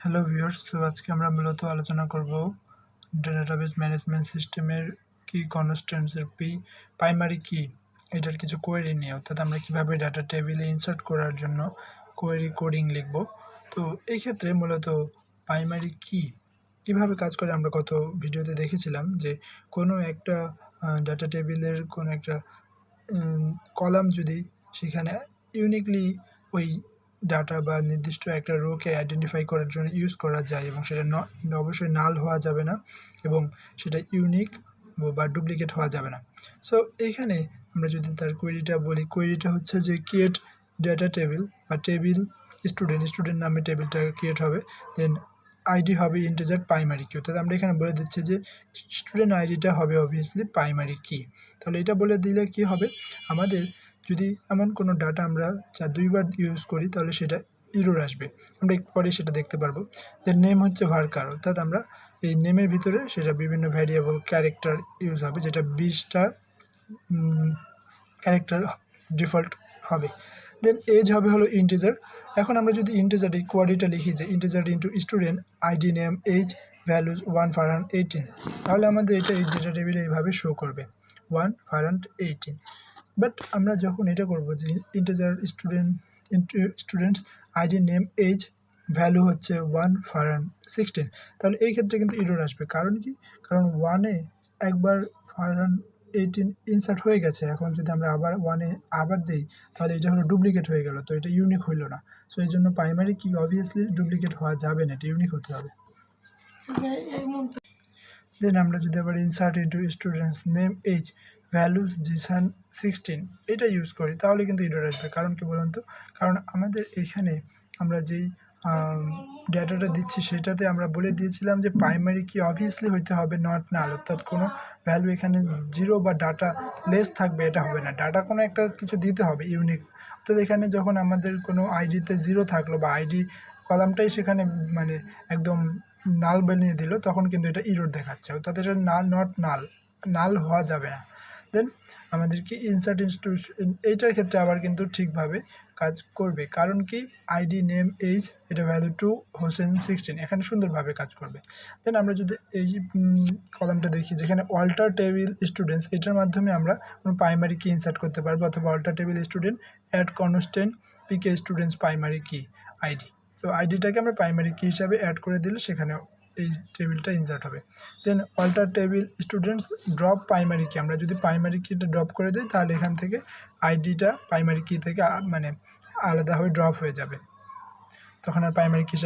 Hello viewers, তো আজকে আমরা মূলত আলোচনা করব ডেটাবেস ম্যানেজমেন্ট সিস্টেমের কি কনস্ট্যান্টসের প্রাইমারি কি এটার কিছু কোয়েরি নিয়ে, অর্থাৎ আমরা কিভাবে ডাটা টেবিলে ইনসার্ট করার জন্য কোয়েরি কোডিং লিখব। তো এই ক্ষেত্রে মূলত প্রাইমারি কি কিভাবে কাজ করে আমরা গত ভিডিওতে দেখেছিলাম যে কোনো একটা ডাটা টেবিলের কোনো একটা কলাম যদি সেখানে ইউনিকলি ওই ডাটা বা নির্দিষ্ট একটা রোকে আইডেন্টিফাই করার জন্য ইউজ করা যায় এবং সেটা অবশ্যই নাল হওয়া যাবে না এবং সেটা ইউনিক বা ডুপ্লিকেট হওয়া যাবে না। সো এইখানে আমরা যদি তার কোয়েরিটা বলি, কোয়েরিটা হচ্ছে যে ক্রিয়েট ডাটা টেবিল বা টেবিল স্টুডেন্ট নামে টেবিলটা ক্রিয়েট হবে, দেন আইডি হবে ইন্টিজার প্রাইমারি কি, অর্থাৎ আমরা এখানে বলে দিচ্ছি যে স্টুডেন্ট আইডিটা হবে অবভিয়াসলি প্রাইমারি কি। তাহলে এটা বলে দিলে কি হবে, আমাদের যদি এমন কোনো ডাটা আমরা দুইবার ইউজ করি তাহলে সেটা ইরর আসবে, আমরা একটু পরে সেটা দেখতে পারবো। দেন নেম হচ্ছে ভার্কার, অর্থাৎ আমরা এই নেমের ভিতরে সেটা বিভিন্ন ভ্যারিয়েবল ক্যারেক্টার ইউজ হবে, যেটা 20টা ক্যারেক্টার ডিফল্ট হবে। দেন এজ হবে হলো ইন্টিজার। এখন আমরা যদি ইন্টিজার এই কোয়ারিটা লিখি যে integer into student ID name age values 1 তাহলে আমাদের এটা এই ডেটা টেবিলে এইভাবে শো করবে 1 বাট আমরা যখন এটা করব যে integer students ID name age value হচ্ছে 1 তাহলে এই ক্ষেত্রে কিন্তু ইরর আসবে। কারণ কি? কারণ 1-এ একবার 18 ইনসার্ট হয়ে গেছে, এখন যদি আমরা আবার 1-এ আবার দিই তাহলে এটা হলো ডুপ্লিকেট হয়ে গেল, তো এটা ইউনিক হইল না। সো এই জন্য প্রাইমারি কি অবভিয়াসলি ডুপ্লিকেট হওয়া যাবে না, এটা ইউনিক হতে হবে। দেন আমরা যদি আবার insert into students name age values Zeeshan 16 এটা ইউজ করি তাহলে কিন্তু ইরর আসবে। কারণ কি বলুন তো? কারণ আমাদের এখানে আমরা যেই ডেটাটা দিচ্ছি সেটাতে আমরা বলে দিয়েছিলাম যে প্রাইমারি কি অবভিয়াসলি হইতে হবে নট নাল, অর্থাৎ কোনো ভ্যালু এখানে জিরো বা ডাটা লেস থাকবে এটা হবে না, ডাটা কোনো একটা কিছু দিতে হবে ইউনিক। অর্থাৎ এখানে যখন আমাদের কোনো আইডিতে জিরো থাকলো বা আইডি কলামটাই সেখানে মানে একদম নাল বানিয়ে দিল, তখন কিন্তু এটা ইরর দেখাচ্ছে, অর্থাৎ এটা নাল হওয়া যাবে না। দেন আমাদেরকে ইনসার্ট ইনস্টিটিউশন এইটার ক্ষেত্রে আবার কিন্তু ঠিকভাবে কাজ করবে। কারণ কি? আইডি নেম এজ এটা ভ্যালু 2 হোসেন 16 এখানে সুন্দরভাবে কাজ করবে। দেন আমরা যদি এই কলামটা দেখি যেখানে অল্টার টেবিল স্টুডেন্টস, এটার মাধ্যমে আমরা কোনো প্রাইমারি কি ইনসার্ট করতে পারবো, অথবা alter table student add constraint PK students primary key ID, তো আইডিটাকে আমরা প্রাইমারি কি হিসাবে অ্যাড করে দিলে সেখানে এই টেবিলটা ইনসার্ট হবে। Then alter table students drop primary key, আমরা যদি প্রাইমারি কিটা ড্রপ করে দিই তাহলে এখান থেকে আইডিটা প্রাইমারি কি থেকে মানে আলাদা হয়ে ড্রপ হয়ে যাবে, তখন আর প্রাইমারি কি হিসাবে